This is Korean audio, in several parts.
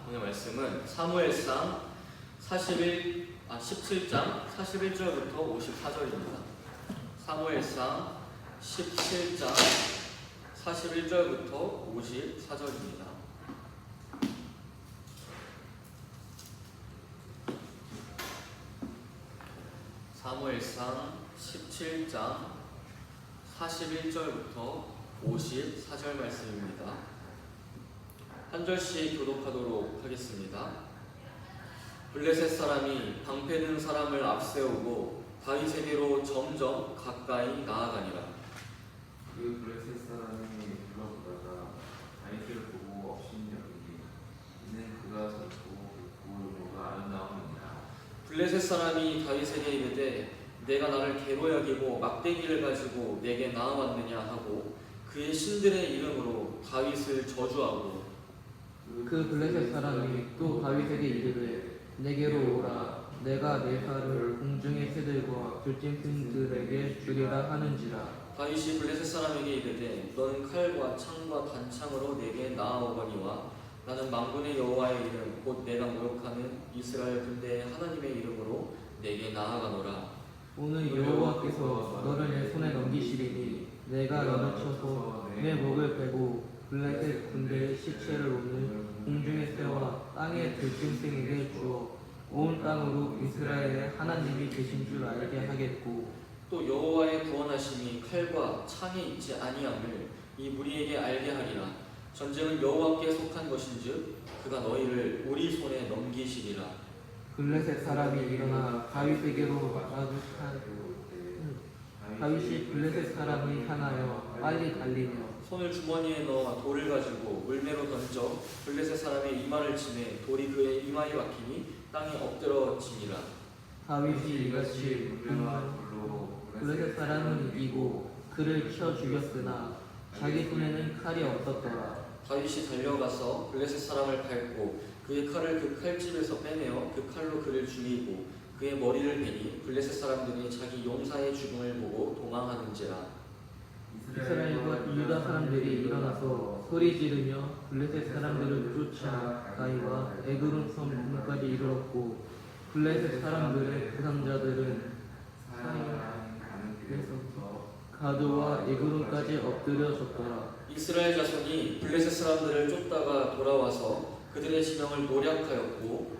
오늘 말씀은 사무엘상 17장 41절부터 54절입니다. 사무엘상 17장 41절부터 54절입니다. 사무엘상 17장 41절부터 54절 말씀입니다. 한 절씩 교독하도록 하겠습니다. 블레셋 사람이 방패든 사람을 앞세우고 다윗에게로 점점 가까이 나아가니라. 그 블레셋 사람이 불러보다가 다윗을 보고 업신여기니 이는 그가 젊고 용모가 아름다움이니라. 블레셋 사람이 다윗에게 이르되 내가 나를 개로 여기고 막대기를 가지고 내게 나아왔느냐 하고 그의 신들의 이름으로 다윗을 저주하고 그 블레셋 사람이 또 다윗에게 이르되 내게로 오라 내가 내 살을 공중의 새들과 들짐승들에게 주리라 하는지라. 다윗이 블레셋 사람에게 이르되 너는 칼과 창과 단창으로 내게 나아오거니와 나는 만군의 여호와의 이름 곧 내가 모욕하는 이스라엘 군대의 하나님의 이름으로 내게 나아가노라. 오늘 여호와께서 너를 내 손에 넘기시리니 내가 너를 쳐서 내 목을 베고 블레셋 군대의 시체를 오늘 공중의 새와 땅의 들짐승에게 주어 온 땅으로 이스라엘의 하나님이 계신 줄 알게 하겠고 또 여호와의 구원하심이 칼과 창에 있지 아니함을 이 무리에게 알게 하리라. 전쟁은 여호와께 속한 것인즉 그가 너희를 우리 손에 넘기시리라. 블레셋 사람이 일어나 다윗에게로 다윗이 블레셋 사람이 향하여 빨리 달리며 손을 주머니에 넣어 돌을 가지고 울매로 던져 블레셋 사람의 이마를 치매 돌이 그의 이마에 박히니 땅에 엎드러지니라. 다윗이 이같이 블레셋 사람은 이기고 그를 쳐 죽였으나 자기 손에는 칼이 없었더라. 다윗이 달려가서 블레셋 사람을 밟고 그의 칼을 그 칼집에서 빼내어 그 칼로 그를 죽이고 그의 머리를 베니 블레셋 사람들이 자기 용사의 죽음을 보고 도망하는지라. 이스라엘과 유다 사람들이 일어나서 소리 지르며 블레셋 사람들을 쫓아 가이와 에그론 섬 문까지 이르렀고 블레셋 사람들의 부상자들은 사이에서 가드와 에그론까지 엎드려졌더라. 이스라엘 자손이 블레셋 사람들을 쫓다가 돌아와서 그들의 지명을 노략하였고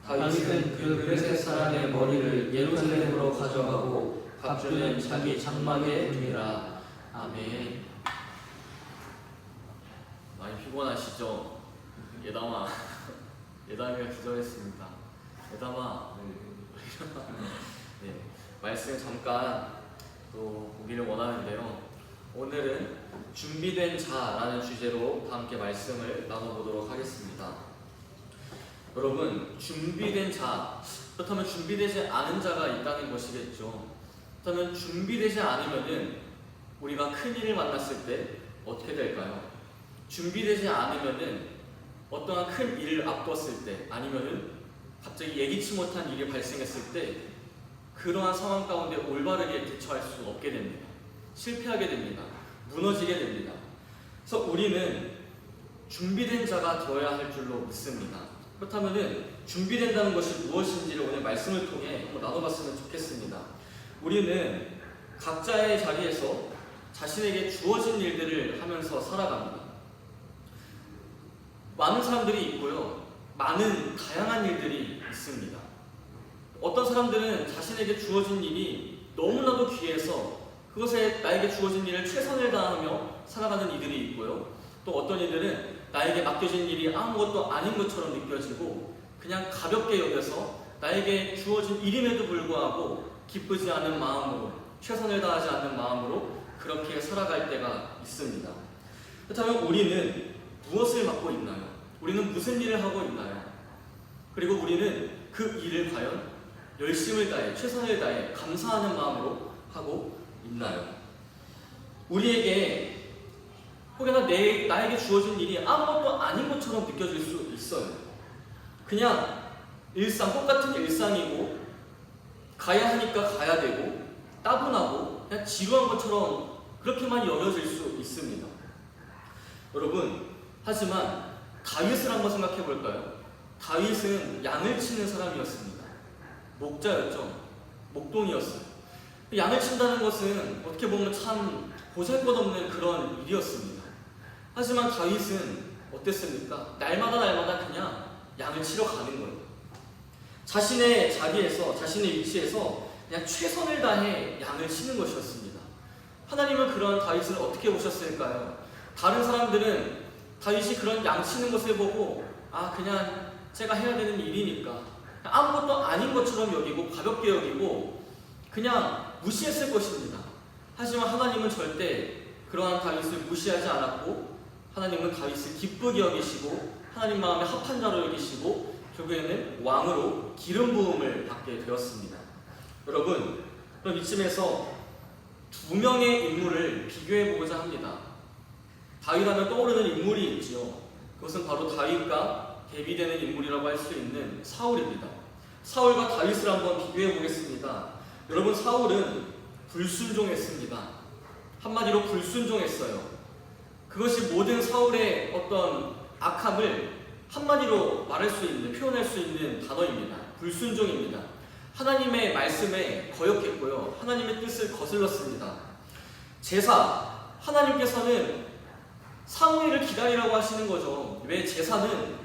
다윗은 그 블레셋 사람의 머리를 예루살렘으로 가져가고 각주는 자기 장막에 두니라. 아멘. 많이 피곤하시죠? 예담아 예담이가 기절했습니다. 예담아 네, 말씀 잠깐 또 보기를 원하는데요. 오늘은 준비된 자라는 주제로 다 함께 말씀을 나눠보도록 하겠습니다. 여러분, 준비된 자, 그렇다면 준비되지 않은 자가 있다는 것이겠죠. 그렇다면 준비되지 않으면은 우리가 큰 일을 만났을 때 어떻게 될까요? 준비되지 않으면은 어떠한 큰 일을 앞뒀을 때 아니면은 갑자기 예기치 못한 일이 발생했을 때 그러한 상황 가운데 올바르게 대처할 수 없게 됩니다. 실패하게 됩니다. 무너지게 됩니다. 그래서 우리는 준비된 자가 되어야 할 줄로 믿습니다. 그렇다면은 준비된다는 것이 무엇인지를 오늘 말씀을 통해 한번 나눠봤으면 좋겠습니다. 우리는 각자의 자리에서 자신에게 주어진 일들을 하면서 살아갑니다. 많은 사람들이 있고요. 많은 다양한 일들이 있습니다. 어떤 사람들은 자신에게 주어진 일이 너무나도 귀해서 그것에 나에게 주어진 일을 최선을 다하며 살아가는 이들이 있고요. 또 어떤 이들은 나에게 맡겨진 일이 아무것도 아닌 것처럼 느껴지고 그냥 가볍게 여겨서 나에게 주어진 일임에도 불구하고 기쁘지 않은 마음으로 최선을 다하지 않는 마음으로 그렇게 살아갈 때가 있습니다. 그렇다면 우리는 무엇을 맡고 있나요? 우리는 무슨 일을 하고 있나요? 그리고 우리는 그 일을 과연 열심을 다해 최선을 다해 감사하는 마음으로 하고 있나요? 우리에게 혹여나 나에게 주어진 일이 아무것도 아닌 것처럼 느껴질 수 있어요. 그냥 똑같은 일상이고 가야 하니까 가야 되고 따분하고 그냥 지루한 것처럼 그렇게만 여겨질 수 있습니다. 여러분, 하지만 다윗을 한번 생각해 볼까요? 다윗은 양을 치는 사람이었습니다. 목자였죠. 목동이었어요. 양을 친다는 것은 어떻게 보면 참 보잘것없는 그런 일이었습니다. 하지만 다윗은 어땠습니까? 날마다 그냥 양을 치러 가는 거예요. 자신의 자리에서, 자신의 위치에서 그냥 최선을 다해 양을 치는 것이었습니다. 하나님은 그런 다윗을 어떻게 보셨을까요? 다른 사람들은 다윗이 그런 양 치는 것을 보고 그냥 제가 해야 되는 일이니까 아무것도 아닌 것처럼 여기고 가볍게 여기고 그냥 무시했을 것입니다. 하지만 하나님은 절대 그러한 다윗을 무시하지 않았고 하나님은 다윗을 기쁘게 여기시고 하나님 마음에 합한 자로 여기시고 결국에는 왕으로 기름 부음을 받게 되었습니다. 여러분, 그럼 이쯤에서 두 명의 인물을 비교해 보고자 합니다. 다윗하면 떠오르는 인물이 있지요. 그것은 바로 다윗과 대비되는 인물이라고 할 수 있는 사울입니다. 사울과 다윗을 한번 비교해 보겠습니다. 여러분, 사울은 불순종했습니다. 한마디로 불순종했어요. 그것이 모든 사울의 어떤 악함을 한마디로 말할 수 있는, 표현할 수 있는 단어입니다. 불순종입니다. 하나님의 말씀에 거역했고요. 하나님의 뜻을 거슬렀습니다. 제사, 하나님께서는 사무엘을 기다리라고 하시는 거죠. 왜? 제사는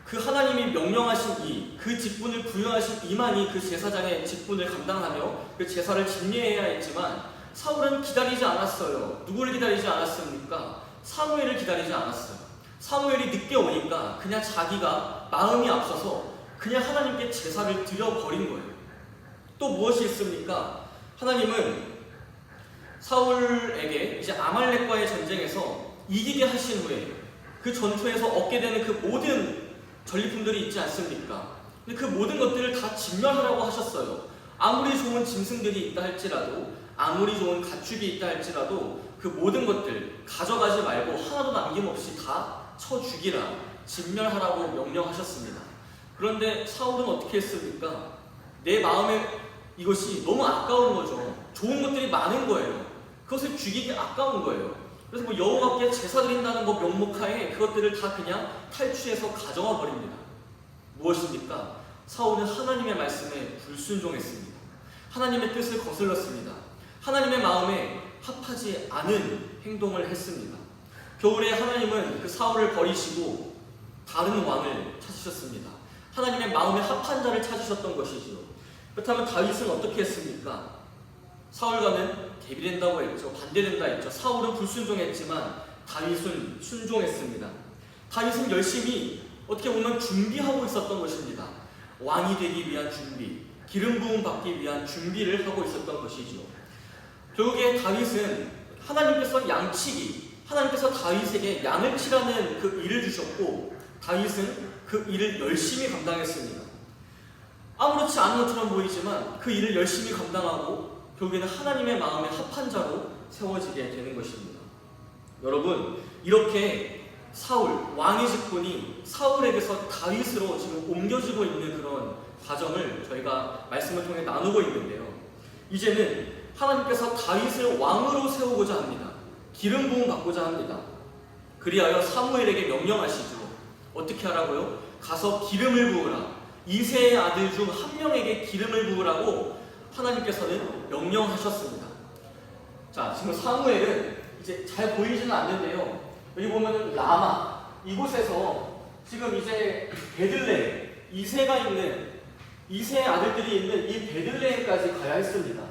그 하나님이 명령하신 그 직분을 부여하신 이만이 그 제사장의 직분을 감당하며 그 제사를 집례해야 했지만 사울은 기다리지 않았어요. 누구를 기다리지 않았습니까? 사무엘을 기다리지 않았어요. 사무엘이 늦게 오니까 그냥 자기가 마음이 앞서서 그냥 하나님께 제사를 드려버린 거예요. 또 무엇이 있습니까? 하나님은 사울에게 이제 아말렉과의 전쟁에서 이기게 하신 후에 그 전투에서 얻게 되는 그 모든 전리품들이 있지 않습니까? 근데 그 모든 것들을 다 진멸하라고 하셨어요. 아무리 좋은 짐승들이 있다 할지라도, 아무리 좋은 가축이 있다 할지라도 그 모든 것들 가져가지 말고 하나도 남김없이 다 쳐 죽이라, 진멸하라고 명령하셨습니다. 그런데 사울은 어떻게 했습니까? 내 마음에 이것이 너무 아까운 거죠. 좋은 것들이 많은 거예요. 그것을 죽이기 아까운 거예요. 그래서 여호와께 제사 드린다는 명목하에 그것들을 다 그냥 탈취해서 가져와 버립니다. 무엇입니까? 사울은 하나님의 말씀에 불순종했습니다. 하나님의 뜻을 거슬렀습니다. 하나님의 마음에 합하지 않은 행동을 했습니다. 겨울에 하나님은 그 사울을 버리시고 다른 왕을 찾으셨습니다. 하나님의 마음에 합한 자를 찾으셨던 것이지요. 그렇다면 다윗은 어떻게 했습니까? 사울과는 대비된다고 했죠. 반대된다 했죠. 사울은 불순종했지만 다윗은 순종했습니다. 다윗은 열심히 어떻게 보면 준비하고 있었던 것입니다. 왕이 되기 위한 준비, 기름 부음 받기 위한 준비를 하고 있었던 것이지요. 결국에 다윗은 하나님께서 양치기, 하나님께서 다윗에게 양을 치라는 그 일을 주셨고 다윗은 그 일을 열심히 감당했습니다. 아무렇지 않은 것처럼 보이지만 그 일을 열심히 감당하고 결국에는 하나님의 마음에 합한 자로 세워지게 되는 것입니다. 여러분, 이렇게 사울, 왕의 직분이 사울에게서 다윗으로 지금 옮겨지고 있는 그런 과정을 저희가 말씀을 통해 나누고 있는데요. 이제는 하나님께서 다윗을 왕으로 세우고자 합니다. 기름 부음 받고자 합니다. 그리하여 사무엘에게 명령하시죠. 어떻게 하라고요? 가서 기름을 부으라. 이새의 아들 중 한 명에게 기름을 부으라고 하나님께서는 명령하셨습니다. 자, 지금 사무엘은 이제 잘 보이지는 않는데요. 여기 보면은 라마, 이곳에서 지금 이제 베들레헴, 이새가 있는, 이새의 아들들이 있는 이 베들레헴까지 가야 했습니다.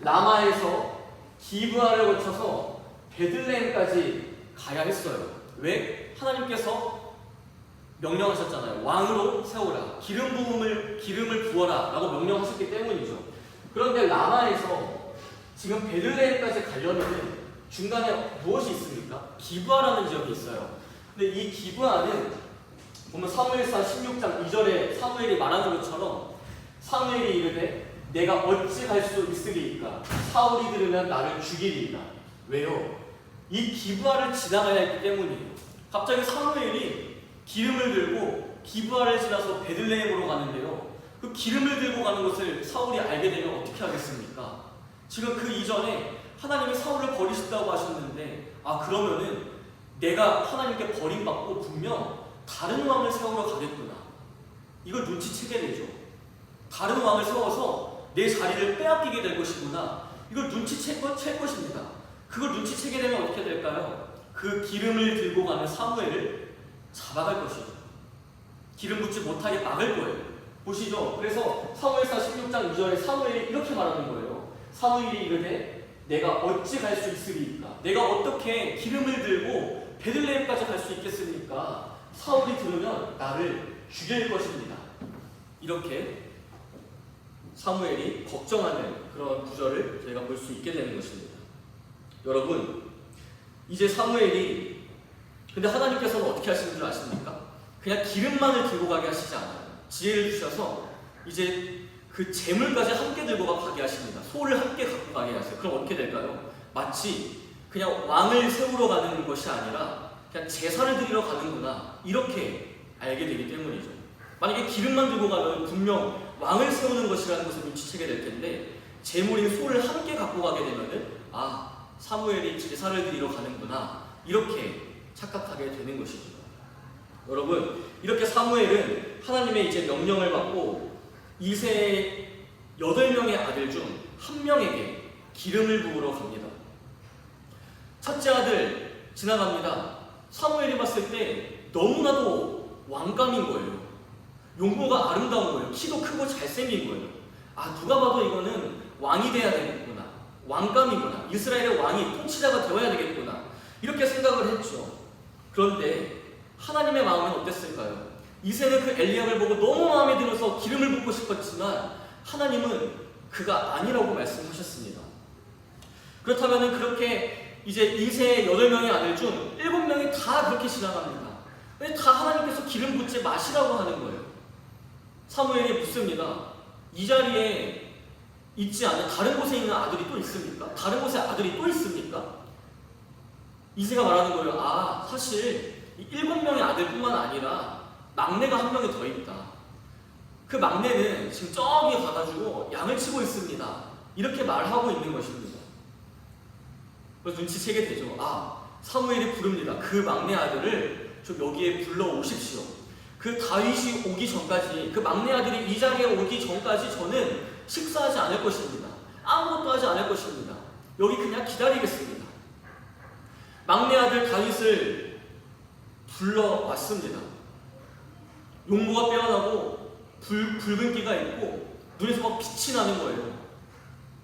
라마에서 기브아를 거쳐서 베들레헴까지 가야 했어요. 왜? 하나님께서 명령하셨잖아요. 왕으로 세우라. 기름을 부어라. 라고 명령하셨기 때문이죠. 그런데 라마에서 지금 베들레헴까지 가려면 중간에 무엇이 있습니까? 기브아라는 지역이 있어요. 근데 이 기브아는 보면 사무엘상 16장 2절에 사무엘이 말하는 것처럼 사무엘이 이르되 내가 어찌 갈 수 있으리이까? 사울이 들으면 나를 죽이리이다. 왜요? 이 기브아를 지나가야 했기 때문이에요. 갑자기 사무엘이 기름을 들고 기브아를 지나서 베들레헴으로 가는데요. 그 기름을 들고 가는 것을 사울이 알게 되면 어떻게 하겠습니까? 지금 그 이전에 하나님이 사울을 버리신다고 하셨는데 그러면은 내가 하나님께 버림받고 분명 다른 왕을 세우러 가겠구나. 이걸 눈치채게 되죠. 다른 왕을 세워서 내 자리를 빼앗기게 될 것이구나. 이걸 눈치챌 것입니다. 그걸 눈치채게 되면 어떻게 될까요? 그 기름을 들고 가는 사무엘을 잡아갈 것이죠. 기름 붓지 못하게 막을 거예요. 보시죠. 그래서 사무엘상 16장 2절에 사무엘이 이렇게 말하는 거예요. 사무엘이 이르되 내가 어찌 갈 수 있으리까? 내가 어떻게 기름을 들고 베들레헴까지 갈 수 있겠습니까? 사울이 들으면 나를 죽일 것입니다. 이렇게 사무엘이 걱정하는 그런 구절을 저희가 볼 수 있게 되는 것입니다. 여러분, 이제 사무엘이 근데 하나님께서는 어떻게 하시는 줄 아십니까? 그냥 기름만을 들고 가게 하시지 않아요. 지혜를 주셔서 이제 그 재물까지 함께 들고 가게 하십니다. 소를 함께 갖고 가게 하세요. 그럼 어떻게 될까요? 마치 그냥 왕을 세우러 가는 것이 아니라 그냥 제사를 드리러 가는구나, 이렇게 알게 되기 때문이죠. 만약에 기름만 들고 가면 분명 왕을 세우는 것이라는 것을 눈치채게 될 텐데, 제물인 소를 함께 갖고 가게 되면은 사무엘이 제사를 드리러 가는구나, 이렇게 착각하게 되는 것이죠. 여러분, 이렇게 사무엘은 하나님의 이제 명령을 받고 이새의 8명의 아들 중 1명에게 기름을 부으러 갑니다. 첫째 아들 지나갑니다. 사무엘이 봤을 때 너무나도 왕감인 거예요. 용모가 아름다운 거예요. 키도 크고 잘생긴 거예요. 누가 봐도 이거는 왕이 돼야 되겠구나, 왕감이구나, 이스라엘의 왕이 통치자가 되어야 되겠구나, 이렇게 생각을 했죠. 그런데 하나님의 마음은 어땠을까요? 이새는 그 엘리압을 보고 너무 마음에 들어서 기름을 붓고 싶었지만 하나님은 그가 아니라고 말씀하셨습니다. 그렇다면 그렇게 이제 이새의 8명의 아들 중 7명이 다 그렇게 지나갑니다. 근데 다 하나님께서 기름 붓지 마시라고 하는 거예요. 사무엘이 묻습니다. 이 자리에 있지 않은 다른 곳에 있는 아들이 또 있습니까? 다른 곳에 아들이 또 있습니까? 이새가 말하는 거예요. 사실 이 7명의 아들뿐만 아니라 막내가 1명이 더 있다. 그 막내는 지금 저기 가가지고 양을 치고 있습니다. 이렇게 말하고 있는 것입니다. 그래서 눈치채게 되죠. 사무엘이 부릅니다. 그 막내 아들을 좀 여기에 불러오십시오. 그 다윗이 오기 전까지, 그 막내 아들이 이 자리에 오기 전까지 저는 식사하지 않을 것입니다. 아무것도 하지 않을 것입니다. 여기 그냥 기다리겠습니다. 막내 아들 다윗을 불러왔습니다. 용모가 빼어나고 붉은 끼가 있고 눈에서 막 빛이 나는 거예요.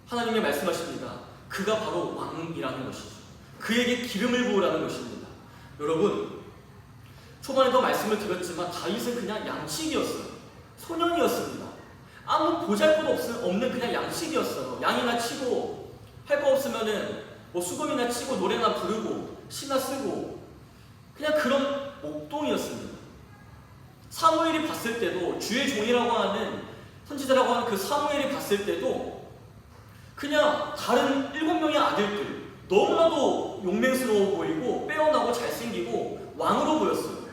하나님이 말씀하십니다. 그가 바로 왕이라는 것이죠. 그에게 기름을 부으라는 것입니다. 여러분, 초반에도 말씀을 드렸지만 다윗은 그냥 양식이었어요. 소년이었습니다. 아무 보잘것 없는 그냥 양식이었어요. 양이나 치고 할 거 없으면은 수금이나 치고 노래나 부르고 시나 쓰고 그냥 그런 목동이었습니다. 사무엘이 봤을 때도, 주의 종이라고 하는 선지자라고 하는 그 사무엘이 봤을 때도 그냥 다른 7명의 아들들 너무나도 용맹스러워 보이고 빼어나고 잘생기고 왕으로 보였어요.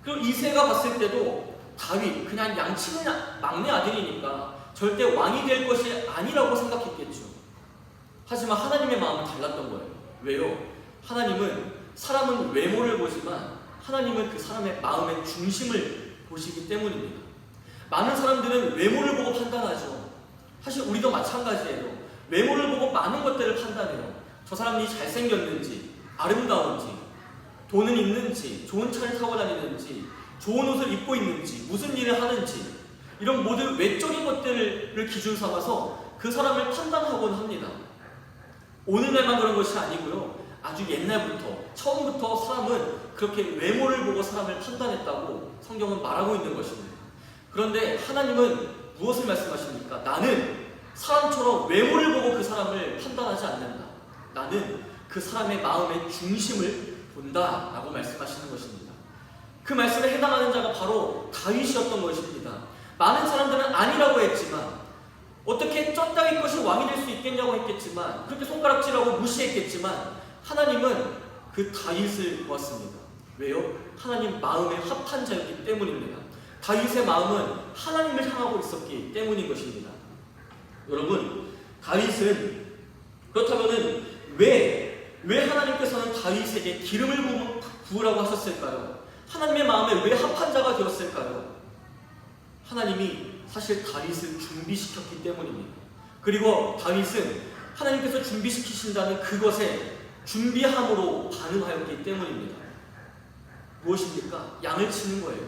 그리고 이새가 봤을 때도 다윗 그냥 양치는 막내 아들이니까 절대 왕이 될 것이 아니라고 생각했겠죠. 하지만 하나님의 마음은 달랐던 거예요. 왜요? 하나님은 사람은 외모를 보지만 하나님은 그 사람의 마음의 중심을 보시기 때문입니다. 많은 사람들은 외모를 보고 판단하죠. 사실 우리도 마찬가지예요. 외모를 보고 많은 것들을 판단해요. 저 사람이 잘생겼는지, 아름다운지, 돈은 있는지, 좋은 차를 타고 다니는지, 좋은 옷을 입고 있는지, 무슨 일을 하는지, 이런 모든 외적인 것들을 기준 삼아서 그 사람을 판단하곤 합니다. 오늘날만 그런 것이 아니고요. 아주 옛날부터, 처음부터 사람은 그렇게 외모를 보고 사람을 판단했다고 성경은 말하고 있는 것입니다. 그런데 하나님은 무엇을 말씀하십니까? 나는 사람처럼 외모를 보고 그 사람을 판단하지 않는다. 나는 그 사람의 마음의 중심을 본다 라고 말씀하시는 것입니다. 그 말씀에 해당하는 자가 바로 다윗이었던 것입니다. 많은 사람들은 아니라고 했지만, 어떻게 저 땅의 것이 왕이 될 수 있겠냐고 했겠지만, 그렇게 손가락질하고 무시했겠지만 하나님은 그 다윗을 보았습니다. 왜요? 하나님 마음에 합한 자였기 때문입니다. 다윗의 마음은 하나님을 향하고 있었기 때문인 것입니다. 여러분, 다윗은 그렇다면은 왜 하나님께서는 다윗에게 기름을 구우라고 하셨을까요? 하나님의 마음에 왜 합한 자가 되었을까요? 하나님이 사실 다윗을 준비시켰기 때문입니다. 그리고 다윗은 하나님께서 준비시키신다는 그것에 준비함으로 반응하였기 때문입니다. 무엇입니까? 양을 치는 거예요.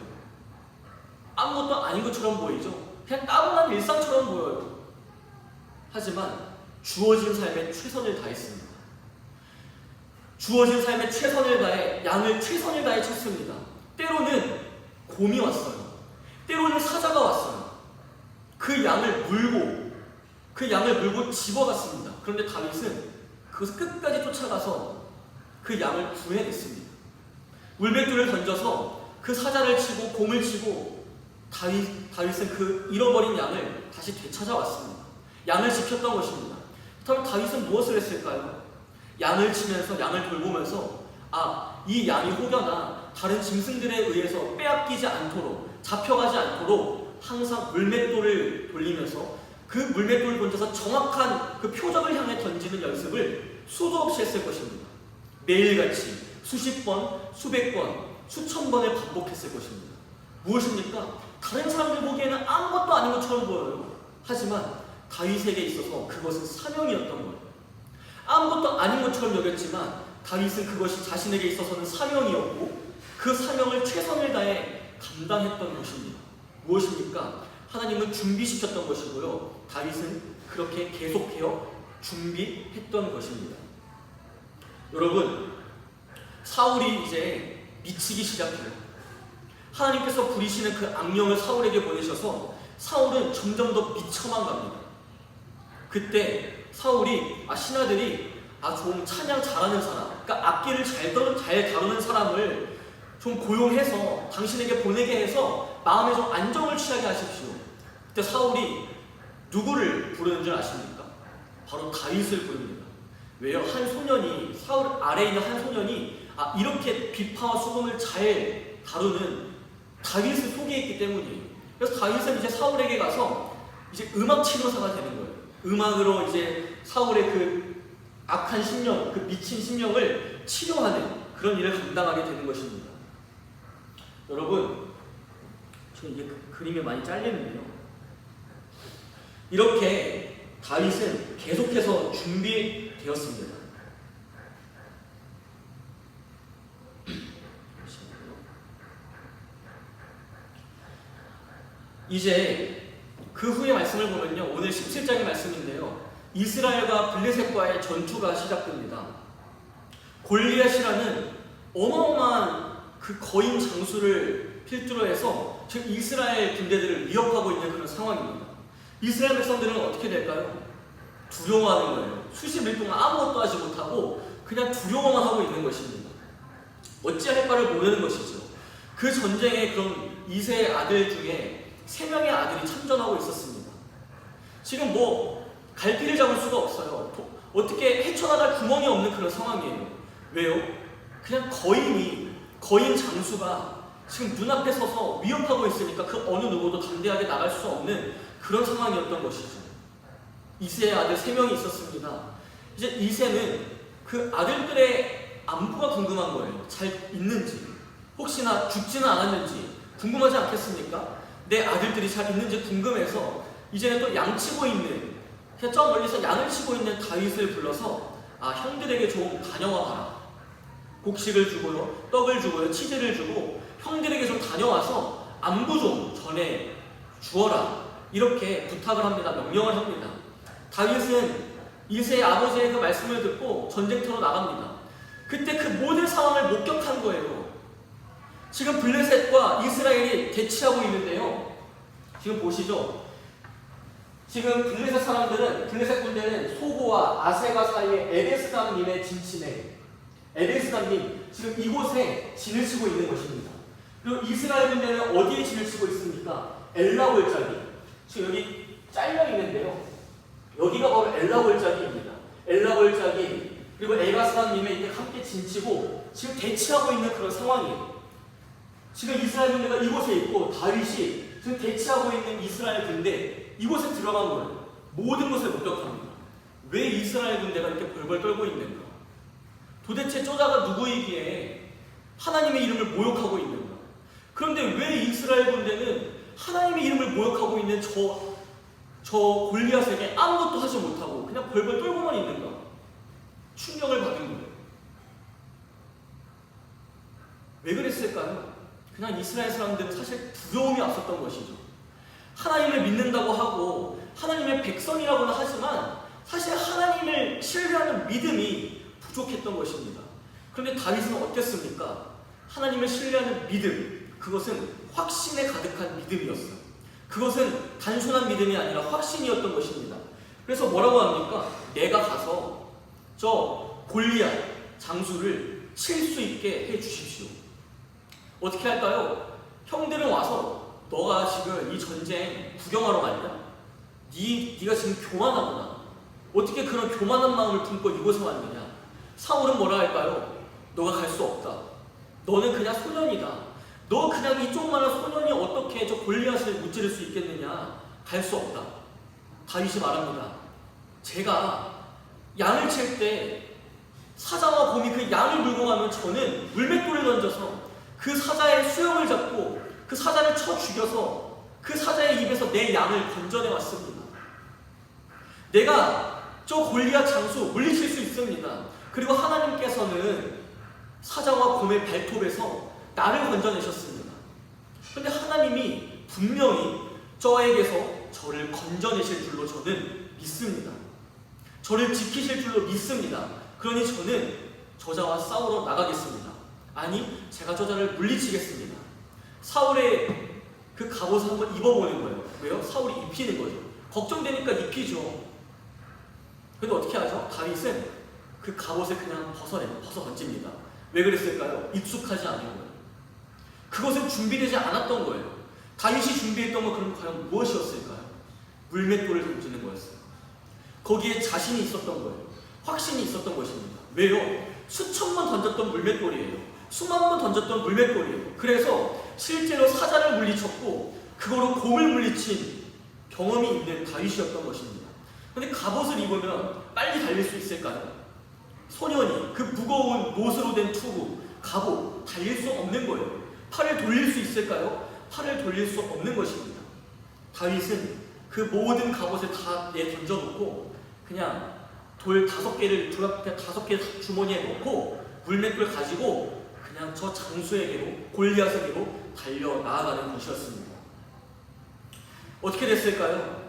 아무것도 아닌 것처럼 보이죠? 그냥 따분한 일상처럼 보여요. 하지만 주어진 삶에 최선을 다했습니다. 주어진 삶에 최선을 다해 양을 최선을 다해 쳤습니다. 때로는 곰이 왔어요. 때로는 사자가 왔어요. 그 양을 물고 집어갔습니다. 그런데 다윗은 그것을 끝까지 쫓아가서 그 양을 구해냈습니다. 물맷돌을 던져서 그 사자를 치고 곰을 치고 다윗은 그 잃어버린 양을 다시 되찾아왔습니다. 양을 지켰던 것입니다. 그렇다면 다윗은 무엇을 했을까요? 양을 치면서 양을 돌보면서 이 양이 혹여나 다른 짐승들에 의해서 빼앗기지 않도록 잡혀가지 않도록 항상 물맷돌을 돌리면서 그 물맷돌을 던져서 정확한 그 표적을 향해 던지는 연습을 수도 없이 했을 것입니다. 매일같이 수십 번, 수백 번, 수천 번을 반복했을 것입니다. 무엇입니까? 다른 사람들 보기에는 아무것도 아닌 것처럼 보여요. 하지만 다윗에게 있어서 그것은 사명이었던 거예요. 아무것도 아닌 것처럼 여겼지만 다윗은 그것이 자신에게 있어서는 사명이었고 그 사명을 최선을 다해 감당했던 것입니다. 무엇입니까? 하나님은 준비시켰던 것이고요. 다윗은 그렇게 계속해요 준비했던 것입니다. 여러분, 사울이 이제 미치기 시작해요. 하나님께서 부리시는 그 악령을 사울에게 보내셔서 사울은 점점 더 미쳐만 갑니다. 그때 사울이 신하들이 좀 찬양 잘하는 사람, 그러니까 악기를 잘 다루는 사람을 좀 고용해서 당신에게 보내게 해서 마음에 좀 안정을 취하게 하십시오. 그때 사울이 누구를 부르는 줄 아십니까? 바로 다윗을 부릅니다. 왜요? 한 소년이, 사울 아래에 있는 한 소년이 이렇게 비파와 수금을 잘 다루는 다윗을 소개했기 때문이에요. 그래서 다윗은 이제 사울에게 가서 이제 음악 치료사가 되는 거예요. 음악으로 이제 사울의 그 악한 심령, 그 미친 심령을 치료하는 그런 일을 감당하게 되는 것입니다. 여러분, 저 이게 그림이 많이 잘리는데요. 이렇게 다윗은 계속해서 준비되었습니다. 이제 그 후의 말씀을 보면요, 오늘 17장의 말씀인데요, 이스라엘과 블레셋과의 전투가 시작됩니다. 골리앗이라는 어마어마한 그 거인 장수를 필두로 해서 지금 이스라엘 군대들을 위협하고 있는 그런 상황입니다. 이스라엘 백성들은 어떻게 될까요? 두려워하는 거예요. 수십일 동안 아무것도 하지 못하고 그냥 두려워만 하고 있는 것입니다. 어찌할 바를 모르는 것이죠. 그 전쟁에 그런 이세의 아들 중에 3명의 아들이 참전하고 있었습니다. 지금 갈피를 잡을 수가 없어요. 어떻게 헤쳐나갈 구멍이 없는 그런 상황이에요. 왜요? 그냥 거인 장수가 지금 눈앞에 서서 위협하고 있으니까 그 어느 누구도 담대하게 나갈 수 없는 그런 상황이었던 것이죠. 이세의 아들 3명이 있었습니다. 이제 이세는 그 아들들의 안부가 궁금한 거예요. 잘 있는지, 혹시나 죽지는 않았는지 궁금하지 않겠습니까? 내 아들들이 잘 있는지 궁금해서 이제는 또 양치고 있는, 그냥 저 멀리서 양을 치고 있는 다윗을 불러서 형들에게 좀 다녀와봐라. 곡식을 주고요, 떡을 주고요, 치즈를 주고 형들에게 좀 다녀와서 안부 좀 전해 주어라. 이렇게 부탁을 합니다. 명령을 합니다. 다윗은 이세의 아버지의 그 말씀을 듣고 전쟁터로 나갑니다. 그때 그 모든 상황을 목격한 거예요. 지금 블레셋과 이스라엘이 대치하고 있는데요. 지금 보시죠. 지금 블레셋 군대는 소고와 아세가 사이에 에베스담님의 진치네, 에베스담님 지금 이곳에 진을 치고 있는 것입니다. 그리고 이스라엘 군대는 어디에 진을 치고 있습니까? 엘라 골짜기. 지금 여기 잘려 있는데요. 여기가 바로 엘라 골짜기입니다. 엘라 골짜기, 그리고 에베스담님의 이때 함께 진치고 지금 대치하고 있는 그런 상황이에요. 지금 이스라엘 군대가 이곳에 있고 다윗이 지금 대치하고 있는 이스라엘 군대 이곳에 들어간 거예요. 모든 것을 목격합니다. 왜 이스라엘 군대가 이렇게 벌벌 떨고 있는가? 도대체 쪼다가 누구이기에 하나님의 이름을 모욕하고 있는가? 그런데 왜 이스라엘 군대는 하나님의 이름을 모욕하고 있는 저 골리앗에게 아무것도 하지 못하고 그냥 벌벌 떨고만 있는가? 충격을 받은 거예요. 왜 그랬을까요? 그냥 이스라엘 사람들은 사실 두려움이 앞섰던 것이죠. 하나님을 믿는다고 하고 하나님의 백성이라고는 하지만 사실 하나님을 신뢰하는 믿음이 부족했던 것입니다. 그런데 다윗은 어땠습니까? 하나님을 신뢰하는 믿음, 그것은 확신에 가득한 믿음이었어요. 그것은 단순한 믿음이 아니라 확신이었던 것입니다. 그래서 뭐라고 합니까? 내가 가서 저 골리앗 장수를 칠 수 있게 해 주십시오. 어떻게 할까요? 형들은 와서 너가 지금 이 전쟁 구경하러 갔냐? 네가 지금 교만하구나. 어떻게 그런 교만한 마음을 품고 이곳에 왔느냐? 사울은 뭐라 할까요? 너가 갈 수 없다. 너는 그냥 소년이다. 너 그냥 이 조그마한 소년이 어떻게 저 골리앗을 무찌를 수 있겠느냐? 갈 수 없다. 다윗이 말합니다. 제가 양을 칠 때 사자와 곰이 그 양을 물고 가면 저는 물맷돌을 던져서 그 사자의 수염을 잡고 그 사자를 쳐 죽여서 그 사자의 입에서 내 양을 건져내 왔습니다. 내가 저 골리앗 장수 물리칠 수 있습니다. 그리고 하나님께서는 사자와 곰의 발톱에서 나를 건져내셨습니다. 그런데 하나님이 분명히 저에게서 저를 건져내실 줄로 저는 믿습니다. 저를 지키실 줄로 믿습니다. 그러니 저는 저자와 싸우러 나가겠습니다. 아니, 제가 저자를 물리치겠습니다. 사울의 그 갑옷을 한번 입어보는 거예요. 왜요? 사울이 입히는 거죠. 걱정되니까 입히죠. 근데 어떻게 하죠? 다윗은 그 갑옷을 그냥 벗어 던집니다. 왜 그랬을까요? 익숙하지 않은 거예요. 그것은 준비되지 않았던 거예요. 다윗이 준비했던 건 그럼 과연 무엇이었을까요? 물맷돌을 던지는 거였어요. 거기에 자신이 있었던 거예요. 확신이 있었던 것입니다. 왜요? 수천 번 던졌던 물맷돌이에요. 수만 번 던졌던 물맷돌이에요. 그래서 실제로 사자를 물리쳤고 그거로 곰을 물리친 경험이 있는 다윗이었던 것입니다. 그런데 갑옷을 입으면 빨리 달릴 수 있을까요? 소년이 그 무거운 못으로 된 투구, 갑옷 달릴 수 없는 거예요. 팔을 돌릴 수 있을까요? 팔을 돌릴 수 없는 것입니다. 다윗은 그 모든 갑옷을 다 던져놓고 그냥 돌 5개를 다섯 개 주머니에 넣고 물맷돌 가지고 그냥 저 장수에게로 골리앗에게로 달려 나아가는 것이었습니다. 어떻게 됐을까요?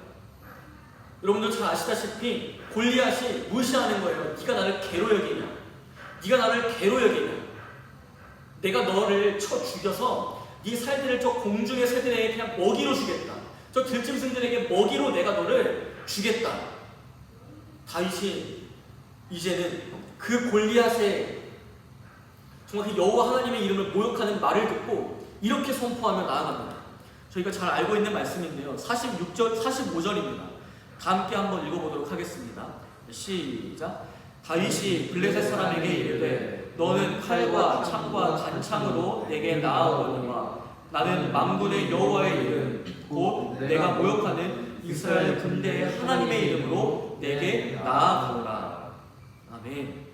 여러분들 잘 아시다시피 골리앗이 무시하는 거예요. 네가 나를 개로 여기냐? 네가 나를 개로 여기냐? 내가 너를 쳐 죽여서 네 살들을 저 공중의 새들에게 그냥 먹이로 주겠다. 저 들짐승들에게 먹이로 내가 너를 주겠다. 다윗이 이제는 그 골리앗의 정말 그 여호와 하나님의 이름을 모욕하는 말을 듣고 이렇게 선포하며 나아갑니다. 저희가 잘 알고 있는 말씀인데요. 45절입니다. 다 함께 한번 읽어보도록 하겠습니다. 시작. 다윗이 블레셋 사람에게 이르되 너는 칼과 창과 단창으로 내게 나아오거니와 나는 만군의 여호와의 이름 곧 내가 모욕하는 이스라엘 군대의 하나님의 이름으로 내게 나아가노라. 아멘.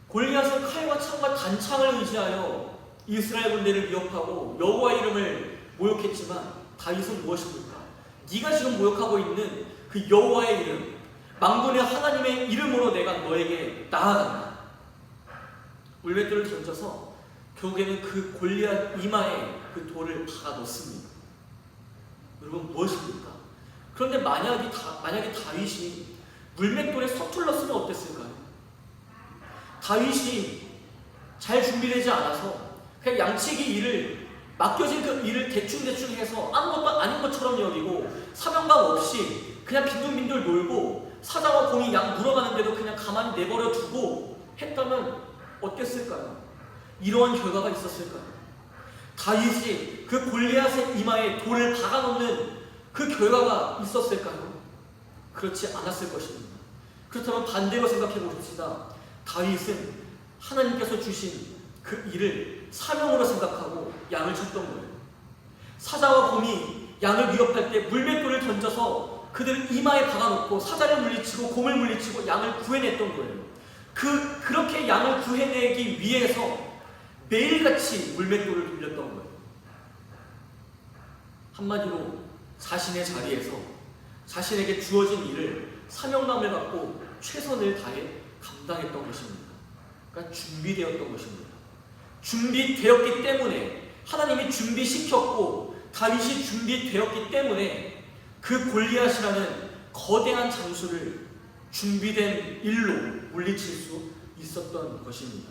골리앗은 칼과 창과 단창을 의지하여 이스라엘 군대를 위협하고 여호와의 이름을 모욕했지만 다윗은 무엇입니까? 네가 지금 모욕하고 있는 그 여호와의 이름, 만군의 하나님의 이름으로 내가 너에게 나아간다. 물맷돌을 던져서 결국에는 그 골리앗 이마에 그 돌을 박아 넣습니다. 여러분 무엇입니까? 그런데 만약에 다윗이 물맷돌에 서툴렀으면 어땠을까요? 다윗이 잘 준비되지 않아서 그냥 양치기 일을 맡겨진 그 일을 대충대충 해서 아무것도 아닌 것처럼 여기고 사명감 없이 그냥 빈둥빈둥 놀고 사자와 곰이 양 물어가는데도 그냥 가만히 내버려 두고 했다면 어땠을까요? 이러한 결과가 있었을까요? 다윗이 그 골리앗의 이마에 돌을 박아놓는 그 결과가 있었을까요? 그렇지 않았을 것입니다. 그렇다면 반대로 생각해 봅시다. 다윗은 하나님께서 주신 그 일을 사명으로 생각하고 양을 쳤던 거예요. 사자와 곰이 양을 위협할 때 물맷돌을 던져서 그들을 이마에 박아놓고 사자를 물리치고 곰을 물리치고 양을 구해냈던 거예요. 그렇게 양을 구해내기 위해서 매일같이 물맷돌을 돌렸던 거예요. 한마디로 자신의 자리에서 자신에게 주어진 일을 사명감을 갖고 최선을 다해 감당했던 것입니다. 그러니까 준비되었던 것입니다. 준비되었기 때문에 하나님이 준비시켰고 다윗이 준비되었기 때문에 그 골리앗이라는 거대한 장수를 준비된 일로 물리칠 수 있었던 것입니다.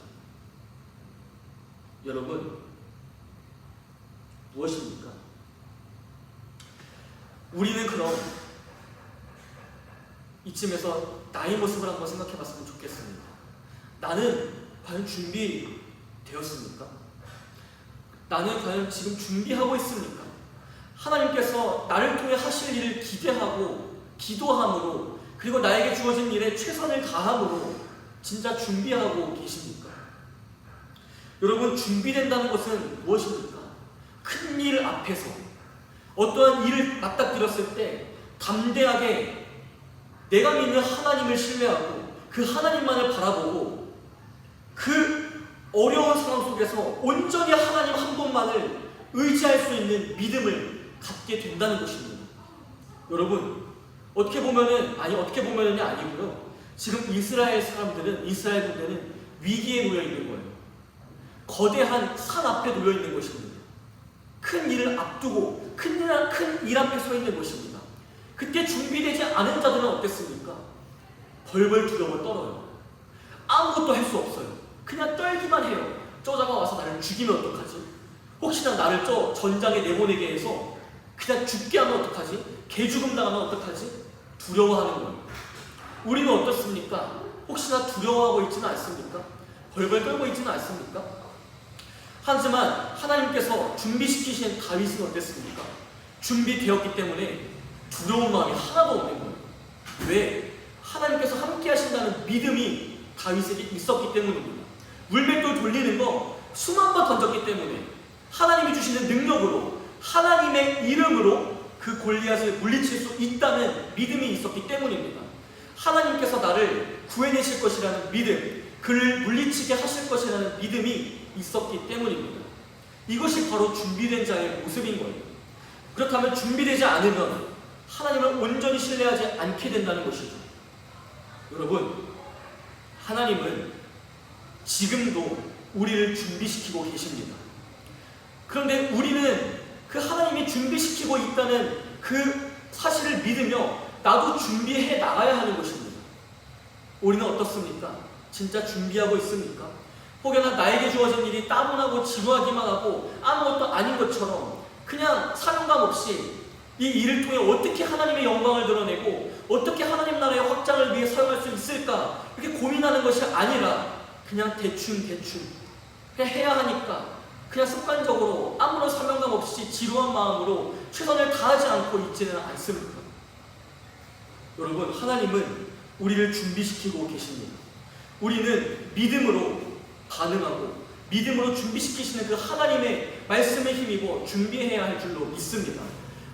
여러분, 무엇입니까? 우리는 그럼 이쯤에서 나의 모습을 한번 생각해 봤으면 좋겠습니다. 나는 과연 준비되었습니까? 나는 과연 지금 준비하고 있습니까? 하나님께서 나를 통해 하실 일을 기대하고 기도함으로 그리고 나에게 주어진 일에 최선을 다함으로 진짜 준비하고 계십니까? 여러분, 준비된다는 것은 무엇입니까? 큰 일 앞에서 어떠한 일을 맞닥뜨렸을 때 담대하게 내가 믿는 하나님을 신뢰하고 그 하나님만을 바라보고 그 어려운 상황 속에서 온전히 하나님 한 분만을 의지할 수 있는 믿음을 갖게 된다는 것입니다. 여러분, 어떻게 보면은이 아니고요. 지금 이스라엘 군대는 위기에 놓여 있는 거예요. 거대한 산 앞에 놓여 있는 것입니다. 큰 일을 앞두고 큰 일 앞에 서 있는 것입니다. 그때 준비되지 않은 자들은 어땠습니까? 벌벌 두려워 떨어요. 아무것도 할 수 없어요. 그냥 떨기만 해요. 저자가 와서 나를 죽이면 어떡하지? 혹시나 나를 저 전장에 내보내게 해서 그냥 죽게 하면 어떡하지? 개죽음 당하면 어떡하지? 두려워하는 거예요. 우리는 어떻습니까? 혹시나 두려워하고 있지는 않습니까? 벌벌 떨고 있지는 않습니까? 하지만 하나님께서 준비시키신 다윗은 어땠습니까? 준비되었기 때문에 두려운 마음이 하나도 없는 거예요. 왜? 하나님께서 함께 하신다는 믿음이 다윗에게 있었기 때문입니다. 물맷돌 돌리는 거 수만 번 던졌기 때문에 하나님이 주시는 능력으로 하나님의 이름으로 그 골리앗을 물리칠 수 있다는 믿음이 있었기 때문입니다. 하나님께서 나를 구해내실 것이라는 믿음, 그를 물리치게 하실 것이라는 믿음이 있었기 때문입니다. 이것이 바로 준비된 자의 모습인 거예요. 그렇다면 준비되지 않으면 하나님을 온전히 신뢰하지 않게 된다는 것이죠. 여러분, 하나님은 지금도 우리를 준비시키고 계십니다. 그런데 우리는 그 하나님이 준비시키고 있다는 그 사실을 믿으며 나도 준비해 나가야 하는 것입니다. 우리는 어떻습니까? 진짜 준비하고 있습니까? 혹여나 나에게 주어진 일이 따분하고 지루하기만 하고 아무것도 아닌 것처럼 그냥 사명감 없이 이 일을 통해 어떻게 하나님의 영광을 드러내고 어떻게 하나님 나라의 확장을 위해 사용할 수 있을까 이렇게 고민하는 것이 아니라 그냥 대충 그냥 해야 하니까 그냥 습관적으로 아무런 사명감 없이 지루한 마음으로 최선을 다하지 않고 있지는 않습니까? 여러분, 하나님은 우리를 준비시키고 계십니다. 우리는 믿음으로 반응하고 믿음으로 준비시키시는 그 하나님의 말씀에 힘입어 준비해야 할 줄로 믿습니다.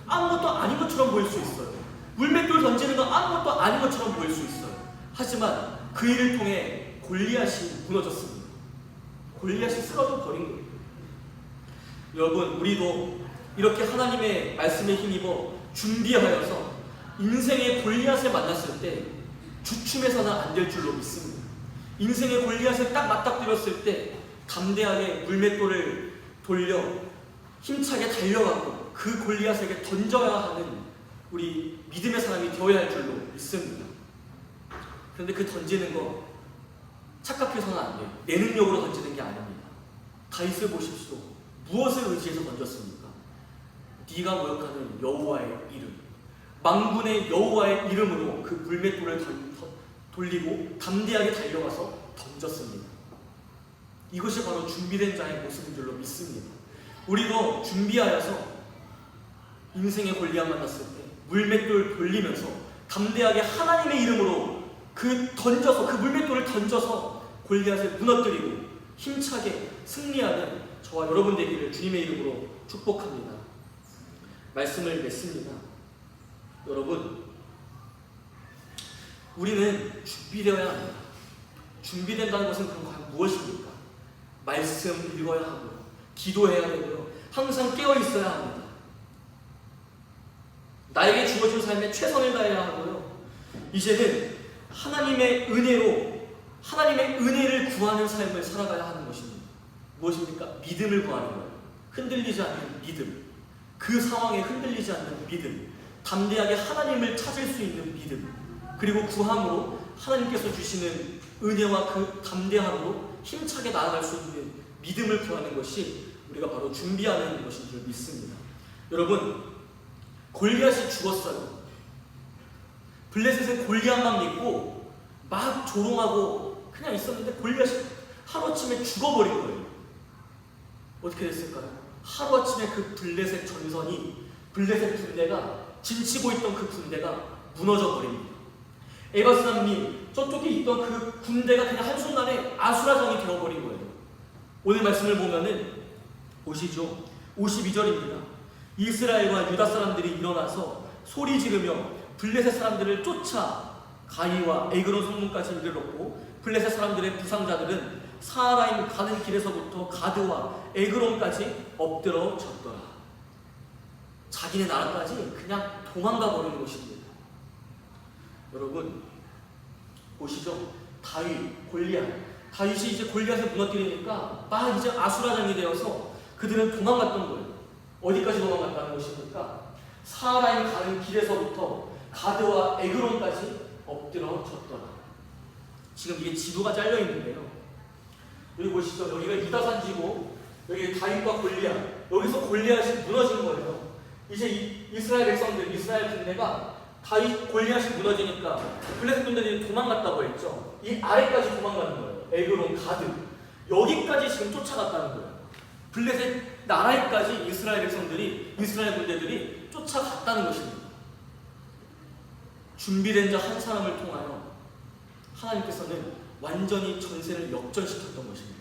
아무것도 아닌 것처럼 보일 수 있어요. 물맷돌 던지는 건 아무것도 아닌 것처럼 보일 수 있어요. 하지만 그 일을 통해 골리앗이 무너졌습니다. 골리앗이 쓰러져 버린 거예요. 여러분, 우리도 이렇게 하나님의 말씀에 힘입어 준비하여서 인생의 골리앗을 만났을 때 주춤해서는 안 될 줄로 믿습니다. 인생의 골리앗을 딱 맞닥뜨렸을 때 담대하게 물맷돌을 돌려 힘차게 달려가고 그 골리앗에게 던져야 하는 우리 믿음의 사람이 되어야 할 줄로 믿습니다. 그런데 그 던지는 거 착각해서는 안 돼요. 내 능력으로 던지는 게 아닙니다. 다윗을 보십시오. 무엇을 의지해서 던졌습니까? 네가 모욕하는 여호와의 이름, 만군의 여호와의 이름으로 그 물맷돌을 돌리고 담대하게 달려가서 던졌습니다. 이것이 바로 준비된 자의 모습인 줄로 믿습니다. 우리도 준비하여서 인생의 골리앗 만났을 때 물맷돌 돌리면서 담대하게 하나님의 이름으로 그 물맷돌을 던져서 골리앗을 무너뜨리고 힘차게 승리하는 저와 여러분 되기를 주님의 이름으로 축복합니다. 말씀을 맺습니다. 여러분, 우리는 준비되어야 합니다. 준비된다는 것은 그럼 과연 무엇입니까? 말씀 읽어야 하고요. 기도해야 되고요. 항상 깨어 있어야 합니다. 나에게 주어진 삶에 최선을 다해야 하고요. 이제는 하나님의 은혜로 하나님의 은혜를 구하는 삶을 살아가야 하는 것입니다. 무엇입니까? 믿음을 구하는 거예요. 흔들리지 않는 믿음. 그 상황에 흔들리지 않는 믿음. 담대하게 하나님을 찾을 수 있는 믿음. 그리고 구함으로 하나님께서 주시는 은혜와 그 담대함으로 힘차게 나아갈 수 있는 믿음을 구하는 것이 우리가 바로 준비하는 것인 줄 믿습니다. 여러분, 골리앗이 죽었어요. 블레셋은 골리앗만 믿고 막 조롱하고 그냥 있었는데 골리앗이 하루아침에 죽어버린 거예요. 어떻게 됐을까요? 하루아침에 그 블레셋 전선이, 블레셋 군대가, 진치고 있던 그 군대가 무너져 버립니다. 에바스남님, 저쪽에 있던 그 군대가 그냥 한순간에 아수라장이 되어버린 거예요. 오늘 말씀을 보면은 보시죠. 52절입니다. 이스라엘과 유다 사람들이 일어나서 소리 지르며 블레셋 사람들을 쫓아 가이와 에그론 성문까지 이르렀고, 블레셋 사람들의 부상자들은 사하라임 가는 길에서부터 가드와 에그론까지 엎드러졌더라. 자기네 나라까지 그냥 도망가 버리는 것입니다. 여러분 보시죠. 다윗, 골리앗. 다윗이 이제 골리앗을 무너뜨리니까 막 이제 아수라장이 되어서 그들은 도망갔던 거예요. 어디까지 도망갔다는 것입니까? 사하라임 가는 길에서부터 가드와 에그론까지 엎드러졌더라. 지금 이게 지도가 잘려 있는데요. 여기 보시죠. 여기가 유다산지고 여기 다윗과 골리앗. 여기서 골리앗이 무너진 거예요. 이제 이스라엘 백성들, 이스라엘 군대가 다윗, 골리앗이 무너지니까 블레셋 군대들이 도망갔다고 했죠. 이 아래까지 도망가는 거예요. 에그론, 가드. 여기까지 지금 쫓아갔다는 거예요. 블레셋 나라에까지 이스라엘 백성들이, 이스라엘 군대들이 쫓아갔다는 것입니다. 준비된 자 한 사람을 통하여 하나님께서는 완전히 전세를 역전시켰던 것입니다.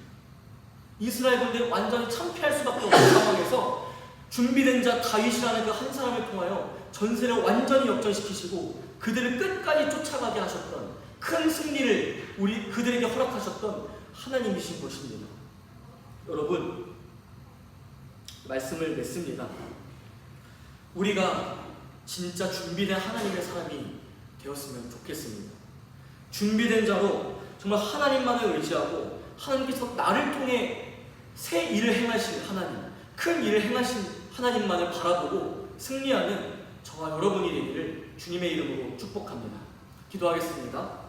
이스라엘 군대를 완전히 참패할 수밖에 없는 상황에서 준비된 자 다윗이라는 그 한 사람을 통하여 전세를 완전히 역전시키시고 그들을 끝까지 쫓아가게 하셨던, 큰 승리를 그들에게 허락하셨던 하나님이신 것입니다. 여러분, 말씀을 맺습니다. 우리가 진짜 준비된 하나님의 사람이 되었으면 좋겠습니다. 준비된 자로 정말 하나님만을 의지하고 하나님께서 나를 통해 새 일을 행하신 하나님, 큰 일을 행하신 하나님만을 바라보고 승리하는 저와 여러분이 되기를 주님의 이름으로 축복합니다. 기도하겠습니다.